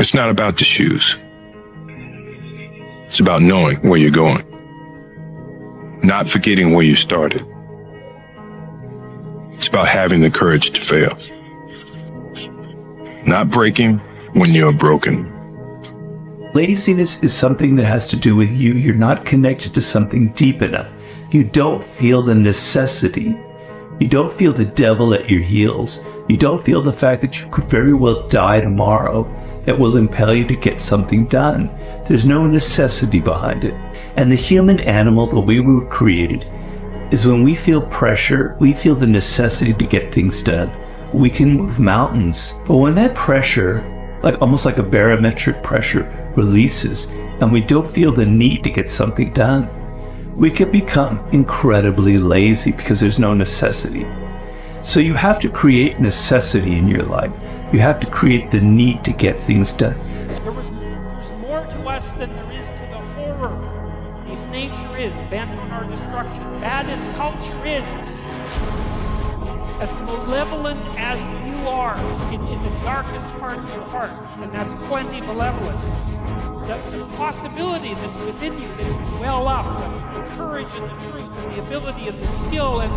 It's not about the shoes. It's about knowing where you're going. Not forgetting where you started. It's about having the courage to fail. Not breaking when you're broken. Laziness is something that has to do with you. You're not connected to something deep enough. You don't feel the necessity. You don't feel the devil at your heels. You don't feel the fact that you could very well die tomorrow that will impel you to get something done. There's no necessity behind it. And the human animal, the way we were created, is when we feel pressure, we feel the necessity to get things done. We can move mountains. But when that pressure, almost like a barometric pressure, releases, and we don't feel the need to get something done, we can become incredibly lazy because there's no necessity. So you have to create necessity in your life. You have to create the need to get things done. There's more to us than there is to the horror. As nature is, bent on our destruction. That is culture is. As malevolent as you are in the darkest part of your heart, and that's plenty malevolent. The possibility that's within you that can well up, the courage and the truth and the ability and the skill and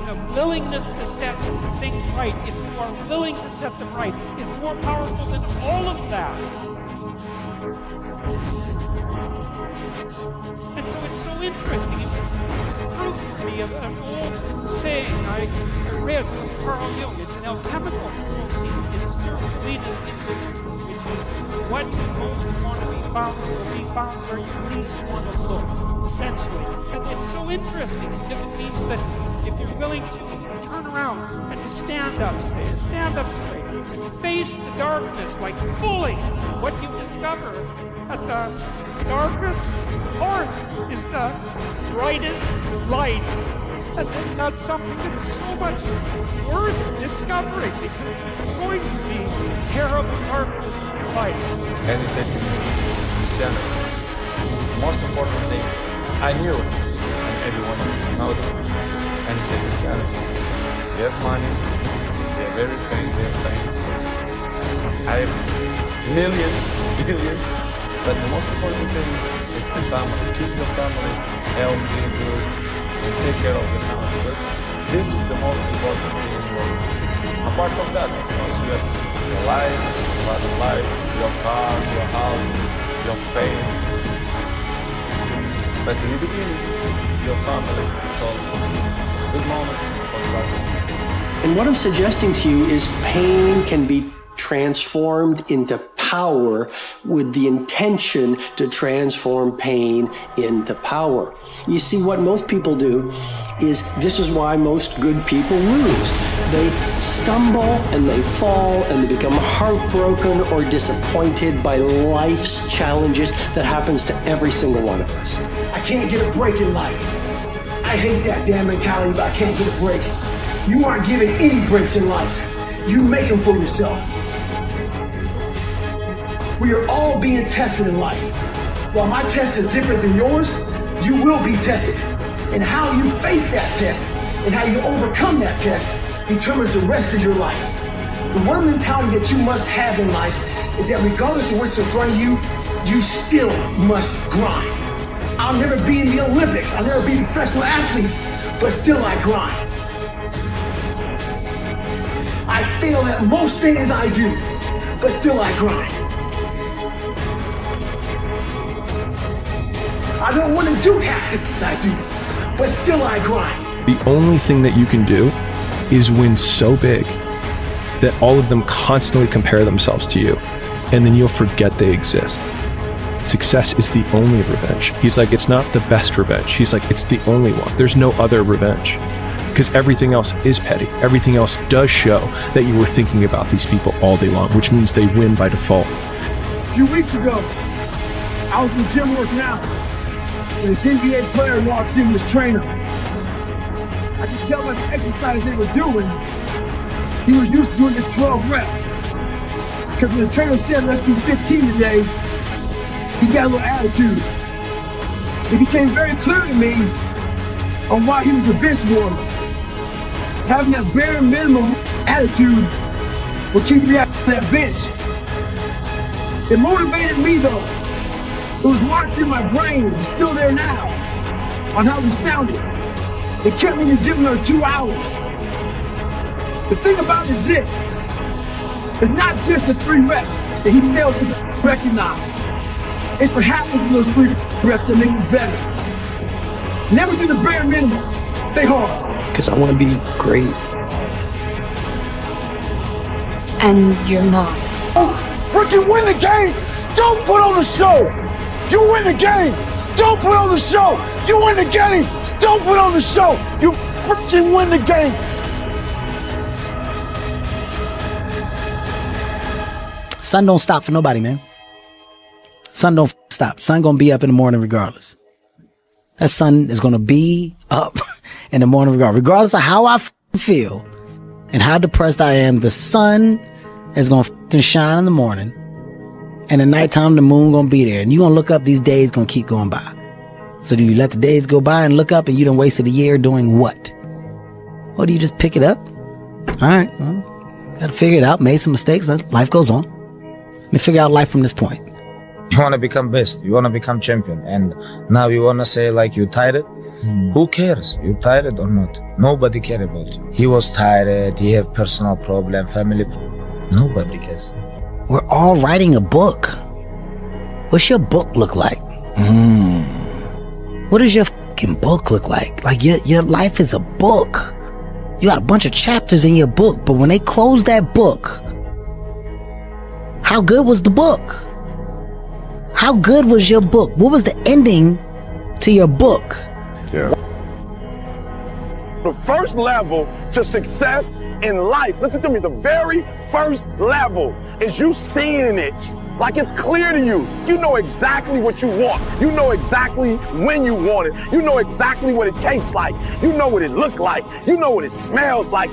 the willingness to set things right, if you are willing to set them right, is more powerful than all of that. And so it's so interesting. It was proof for me of an old saying I read from Carl Jung. It's an alchemical motif in starlit, infinitude, which is what you most want to be found will be found where you least want to look, essentially. And it's so interesting because it means that if you're willing to turn around and to stand up straight, and face the darkness like fully, what you discover at the darkest part is the brightest light. And then that's something that's so much worth discovering because there's going to be terrible darkness in your life. And he said to me, Luciano, the most important thing, I knew it, and everyone knows it. And he said, Luciano, you have money, you have everything, you have fame. I have millions, billions, but the most important thing is the family. Keep your family healthy and good, and take care of the family. But this is the most important thing in the world. Apart from that, of course, you have your life, your car, your house, your fame. But in the beginning, your family. So, good moment for starting. And what I'm suggesting to you is pain can be transformed into power with the intention to transform pain into power. You see, what most people do is, this is why most good people lose. They stumble and they fall and they become heartbroken or disappointed by life's challenges that happens to every single one of us. I can't get a break in life. I hate that damn mentality, but I can't get a break. You aren't given any breaks in life. You make them for yourself. We are all being tested in life. While my test is different than yours, you will be tested. And how you face that test and how you overcome that test determines the rest of your life. The one mentality that you must have in life is that regardless of what's in front of you, you still must grind. I'll never be in the Olympics, I'll never be a professional athlete, but still I grind. I fail at most things I do, but still I grind. I don't want to do half the things I do, but still I grind. The only thing that you can do is win so big that all of them constantly compare themselves to you, and then you'll forget they exist. Success is the only revenge. He's like, it's not the best revenge. He's like, it's the only one. There's no other revenge. Because everything else is petty. Everything else does show that you were thinking about these people all day long, which means they win by default. A few weeks ago, I was in the gym working out, and this NBA player walks in with his trainer. I could tell by the exercise they were doing, he was used to doing this 12 reps. Because when the trainer said, let's do 15 today, he got a little attitude. It became very clear to me on why he was a bench warmer. Having that bare minimum attitude will keep you at that bench. It motivated me though. It was marked in my brain. It's still there now. On how we sounded. It kept me in the gym another 2 hours. The thing about it is this. It's not just the 3 reps that he failed to recognize. It's what happens in those 3 reps that make me better. Never do the bare minimum. Stay hard. Because I want to be great. And you're not. Freaking win the game! Don't put on the show! You win the game! Don't put on the show! You win the game! Don't put on the show! You freaking win the game! Sun don't stop for nobody, man. Sun don't stop. Sun gonna be up in the morning regardless. That sun is gonna be up in the morning regardless of how I feel and how depressed I am. The sun is gonna shine in the morning, and at nighttime the moon gonna be there, and you gonna look up. These days gonna keep going by. So do you let the days go by and look up, and you done wasted a year doing what? Or do you just pick it up? All right, well, gotta figure it out. Made some mistakes. Life goes on. Let me figure out life from this point. You want to become best, you want to become champion, and now you want to say like you tired? Who cares? You tired or not? Nobody care about you. He was tired, he have personal problem, family. Nobody cares. We're all writing a book. What's your book look like? What does your fucking book look like? Like your life is a book. You got a bunch of chapters in your book, but when they close that book, how good was the book? How good was your book? What was the ending to your book? Yeah. The first level to success in life, listen to me, the very first level is you seeing it. Like it's clear to you. You know exactly what you want. You know exactly when you want it. You know exactly what it tastes like. You know what it look like. You know what it smells like.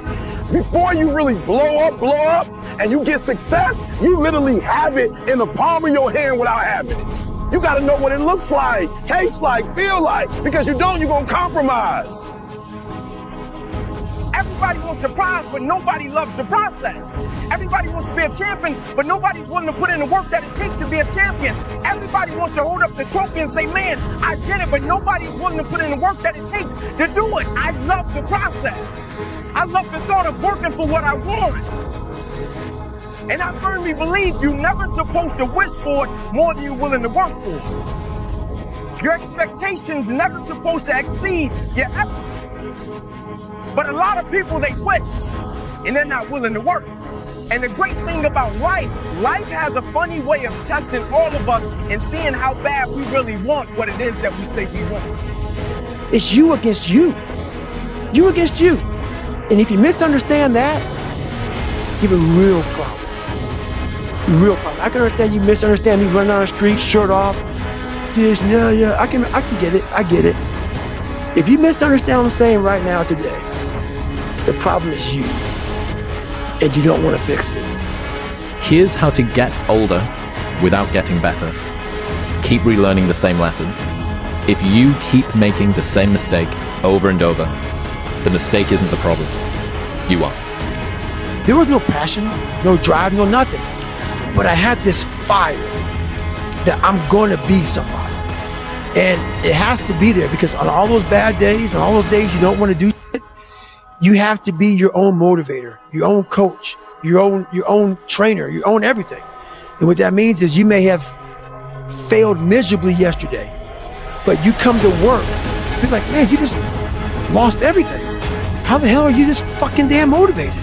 Before you really blow up, and you get success, you literally have it in the palm of your hand without having it. You gotta know what it looks like, tastes like, feel like, because you don't, you're gonna compromise. Everybody wants to prize, but nobody loves the process. Everybody wants to be a champion, but nobody's willing to put in the work that it takes to be a champion. Everybody wants to hold up the trophy and say, man, I did it, but nobody's willing to put in the work that it takes to do it. I love the process. I love the thought of working for what I want. And I firmly believe you're never supposed to wish for it more than you're willing to work for it. Your expectations never supposed to exceed your effort. But a lot of people, they wish, and they're not willing to work. And the great thing about life has a funny way of testing all of us and seeing how bad we really want what it is that we say we want. It's you against you. You against you. And if you misunderstand that, you have a real problem. Real problem. I can understand you misunderstand me running on the street, shirt off. This, yeah, I can get it. I get it. If you misunderstand what I'm saying right now today, the problem is you, and you don't want to fix it. Here's how to get older without getting better. Keep relearning the same lesson. If you keep making the same mistake over and over, the mistake isn't the problem. You are. There was no passion, no drive, no nothing. But I had this fire that I'm going to be somebody. And it has to be there because on all those bad days, on all those days you don't want to do shit, you have to be your own motivator, your own coach, your own trainer, your own everything. And what that means is you may have failed miserably yesterday, but you come to work, you're like, man, you just lost everything. How the hell are you this fucking damn motivated?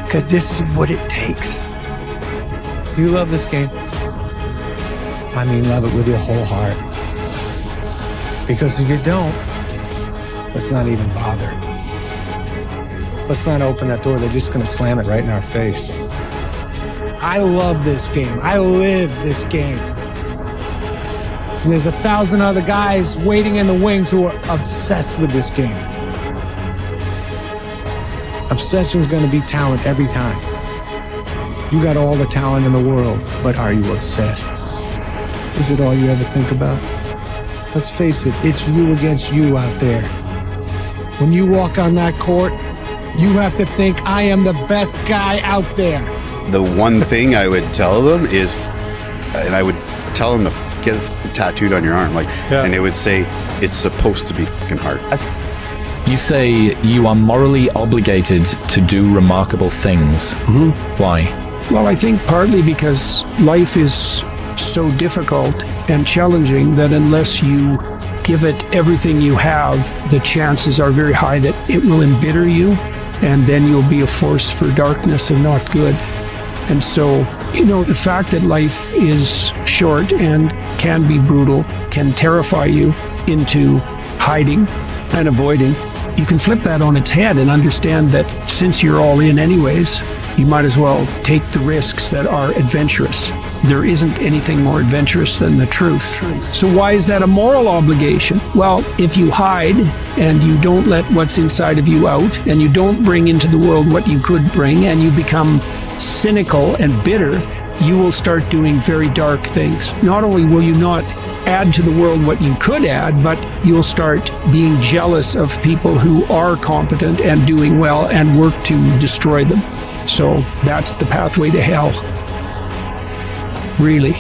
Because this is what it takes. You love this game. I mean, love it with your whole heart. Because if you don't, let's not even bother. Let's not open that door. They're just going to slam it right in our face. I love this game. I live this game. And there's 1,000 other guys waiting in the wings who are obsessed with this game. Obsession's going to be talent every time. You got all the talent in the world, but are you obsessed? Is it all you ever think about? Let's face it, it's you against you out there. When you walk on that court, you have to think, I am the best guy out there. The one thing I would tell them is And I would tell them to get it tattooed on your arm, like, and it would say, it's supposed to be fucking hard. You say you are morally obligated to do remarkable things. Why? Well, I think partly because life is so difficult and challenging that unless you give it everything you have, the chances are very high that it will embitter you, and then you'll be a force for darkness and not good. And so, the fact that life is short and can be brutal can terrify you into hiding and avoiding. You can flip that on its head and understand that since you're all in anyways, you might as well take the risks that are adventurous. There isn't anything more adventurous than the truth. So why is that a moral obligation? Well, if you hide and you don't let what's inside of you out, and you don't bring into the world what you could bring, and you become cynical and bitter, you will start doing very dark things. Not only will you not add to the world what you could add, but you'll start being jealous of people who are competent and doing well and work to destroy them. So that's the pathway to hell. Really.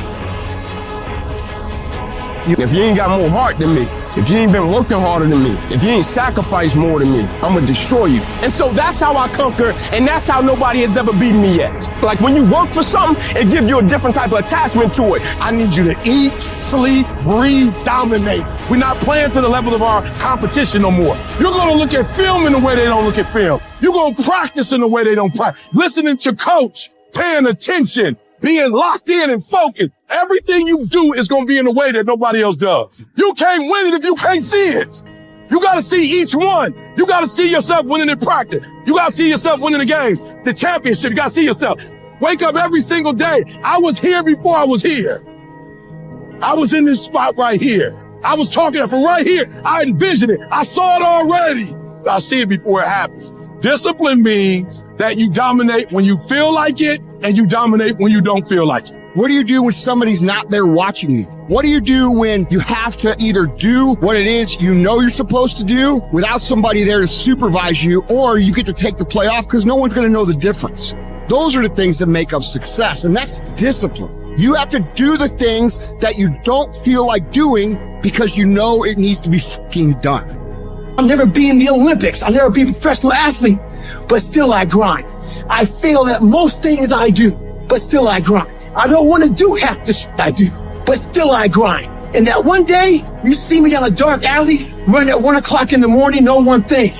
If you ain't got more heart than me, if you ain't been working harder than me, if you ain't sacrificed more than me, I'm gonna destroy you. And so that's how I conquer, and that's how nobody has ever beaten me yet. Like when you work for something, it gives you a different type of attachment to it. I need you to eat, sleep, breathe, dominate. We're not playing to the level of our competition no more. You're gonna look at film in the way they don't look at film. You're gonna practice in the way they don't practice. Listening to coach, paying attention, being locked in and focused. Everything you do is going to be in a way that nobody else does. You can't win it if you can't see it. You got to see each one. You got to see yourself winning in practice. You got to see yourself winning the games, the championship. You got to see yourself. Wake up every single day. I was here before I was here. I was in this spot right here. I was talking from right here. I envisioned it. I saw it already. I see it before it happens. Discipline means that you dominate when you feel like it, and you dominate when you don't feel like it. What do you do when somebody's not there watching you? What do you do when you have to either do what it is you know you're supposed to do without somebody there to supervise you, or you get to take the play off because no one's going to know the difference? Those are the things that make up success, and that's discipline. You have to do the things that you don't feel like doing because you know it needs to be fucking done. I'll never be in the Olympics. I'll never be a professional athlete, but still I grind. I fail at most things I do, but still I grind. I don't want to do half the shit I do, but still I grind. And that one day, you see me down a dark alley, running at 1 o'clock in the morning, know one thing.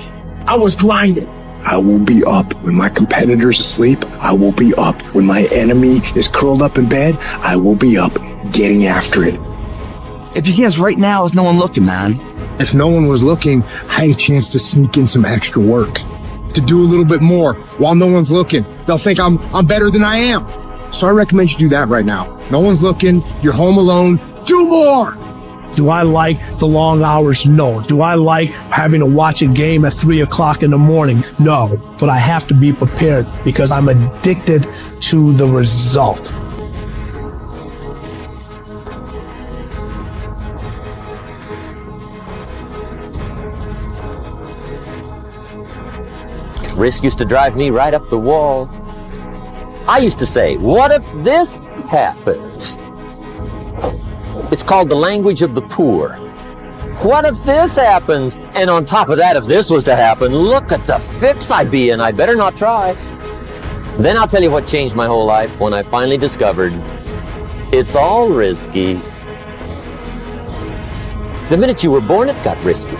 I was grinding. I will be up when my competitor's asleep. I will be up when my enemy is curled up in bed. I will be up getting after it. If you guess right now, there's no one looking, man. If no one was looking, I had a chance to sneak in some extra work, to do a little bit more while no one's looking. They'll think I'm better than I am. So I recommend you do that right now. No one's looking. You're home alone. Do more. Do I like the long hours? No. Do I like having to watch a game at 3 o'clock in the morning? No. But I have to be prepared because I'm addicted to the result. Risk used to drive me right up the wall. I used to say, what if this happens? It's called the language of the poor. What if this happens? And on top of that, if this was to happen, look at the fix I'd be in. I better not try. Then I'll tell you what changed my whole life when I finally discovered it's all risky. The minute you were born, it got risky.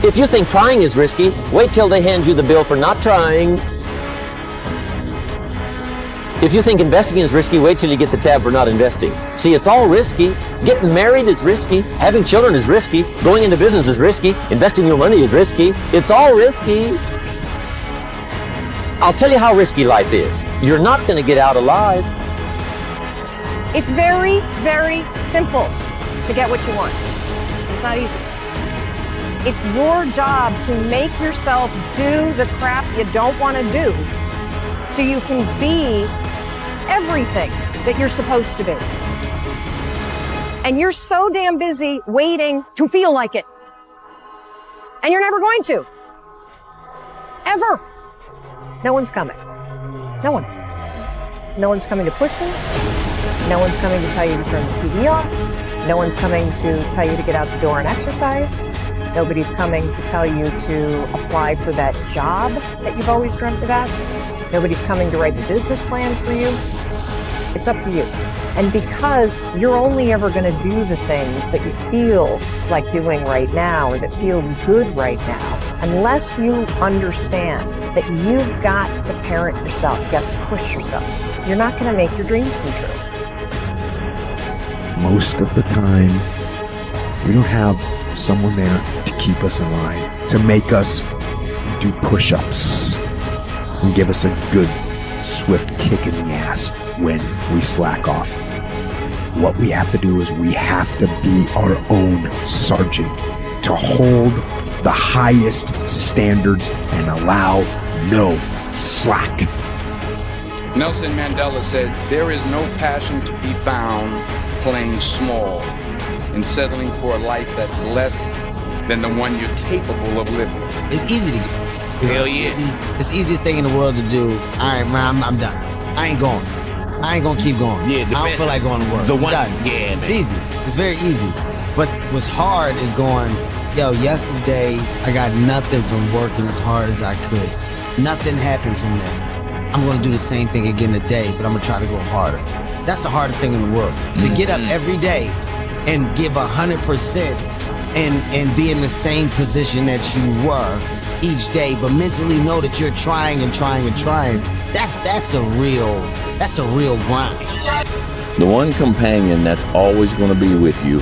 If you think trying is risky, wait till they hand you the bill for not trying. If you think investing is risky, wait till you get the tab for not investing. See, it's all risky. Getting married is risky. Having children is risky. Going into business is risky. Investing your money is risky. It's all risky. I'll tell you how risky life is. You're not going to get out alive. It's very, very simple to get what you want. It's not easy. It's your job to make yourself do the crap you don't want to do so you can be everything that you're supposed to be. And you're so damn busy waiting to feel like it. And you're never going to. Ever. No one's coming. No one. No one's coming to push you. No one's coming to tell you to turn the TV off. No one's coming to tell you to get out the door and exercise. Nobody's coming to tell you to apply for that job that you've always dreamt about. Nobody's coming to write the business plan for you. It's up to you. And because you're only ever going to do the things that you feel like doing right now or that feel good right now, unless you understand that you've got to parent yourself, you've got to push yourself, you're not going to make your dreams come true. Most of the time, we don't have someone there to keep us in line, to make us do push-ups and give us a good, swift kick in the ass when we slack off. What we have to do is we have to be our own sergeant, to hold the highest standards and allow no slack. Nelson Mandela said, "There is no passion to be found playing small and settling for a life that's less than the one you're capable of living." It's easy to get. Hell yeah. It's the easiest thing in the world to do. All right, man, I'm done. I ain't going. I ain't gonna keep going. Yeah, I don't feel like going to work. The one, done. yeah, It's man. easy. It's very easy. But what's hard is going, yo, yesterday I got nothing from working as hard as I could. Nothing happened from that. I'm gonna do the same thing again today, but I'm gonna try to go harder. That's the hardest thing in the world. To get up every day and give 100% and be in the same position that you were each day, but mentally know that you're trying and trying and trying. That's a real grind. The one companion that's always going to be with you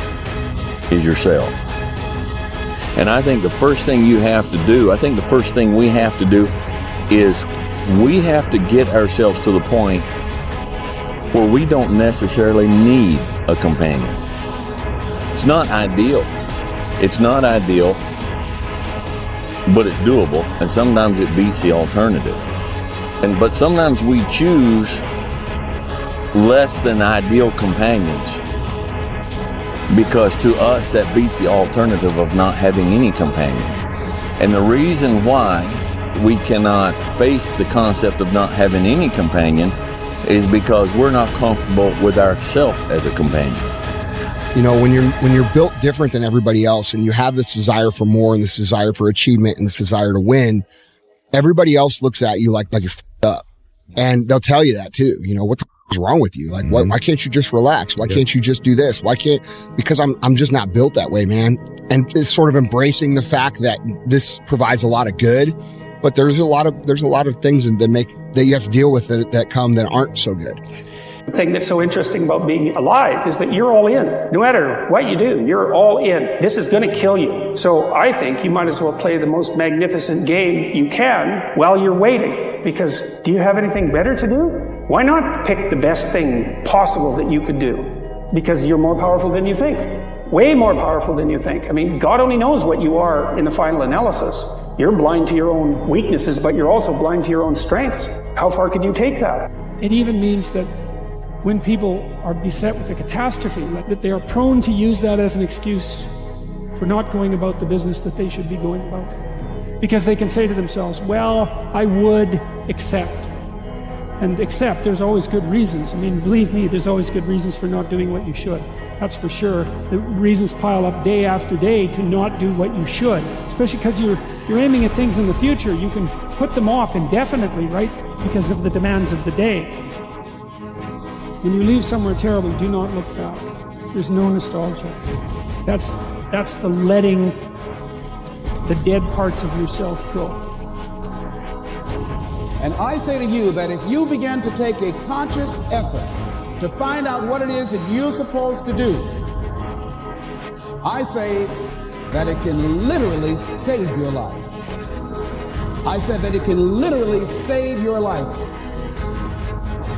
is yourself. And I think the first thing we have to do is we have to get ourselves to the point where we don't necessarily need a companion. It's not ideal. It's not ideal, but it's doable, and sometimes it beats the alternative. But sometimes we choose less than ideal companions because to us that beats the alternative of not having any companion. And the reason why we cannot face the concept of not having any companion is because we're not comfortable with ourselves as a companion. You know, when you're built different than everybody else and you have this desire for more and this desire for achievement and this desire to win, everybody else looks at you like you're f***ed up. And they'll tell you that too. You know, what the f*** is wrong with you? Like, why can't you just relax? Why can't you just do this? Because I'm just not built that way, man. And it's sort of embracing the fact that this provides a lot of good, but there's a lot of things that you have to deal with that aren't so good. The thing that's so interesting about being alive is that you're all in. No matter what you do, you're all in. This is going to kill you. So I think you might as well play the most magnificent game you can while you're waiting. Because do you have anything better to do? Why not pick the best thing possible that you could do? Because you're more powerful than you think. Way more powerful than you think. I mean, God only knows what you are in the final analysis. You're blind to your own weaknesses, but you're also blind to your own strengths. How far could you take that? It even means that when people are beset with a catastrophe, that they are prone to use that as an excuse for not going about the business that they should be going about. Because they can say to themselves, well, I would accept. And accept, there's always good reasons. I mean, believe me, there's always good reasons for not doing what you should. That's for sure. The reasons pile up day after day to not do what you should, especially because you're aiming at things in the future. You can put them off indefinitely, right? Because of the demands of the day. When you leave somewhere terrible, do not look back. There's no nostalgia. That's the letting the dead parts of yourself go. And I say to you that if you begin to take a conscious effort to find out what it is that you're supposed to do, I say that it can literally save your life. I said that it can literally save your life.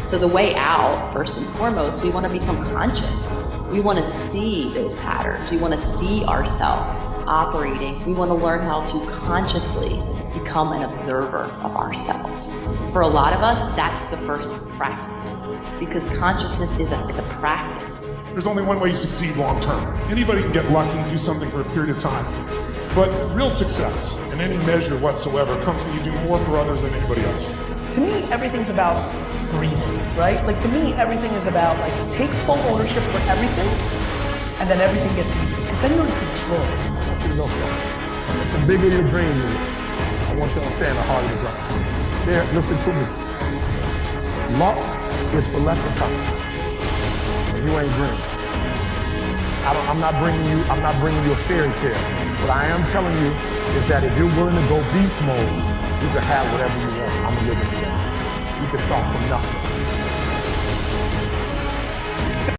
So the way out, first and foremost, we want to become conscious. We want to see those patterns. We want to see ourselves operating. We want to learn how to consciously become an observer of ourselves. For a lot of us, that's the first practice, because consciousness is a practice. There's only one way you succeed long term. Anybody can get lucky and do something for a period of time. But real success in any measure whatsoever comes when you do more for others than anybody else. to me, everything's about breathing, right? Like to me, everything is about like take full ownership for everything, and then everything gets easy, because then you're in control. I want you to know something. The bigger your dream is, I want you to understand the harder the grind. There, listen to me. Luck is for leprechauns. You ain't green. I'm not bringing you a fairy tale. What I am telling you is that if you're willing to go beast mode, you can have whatever you want. I'm a living example. You can start from nothing.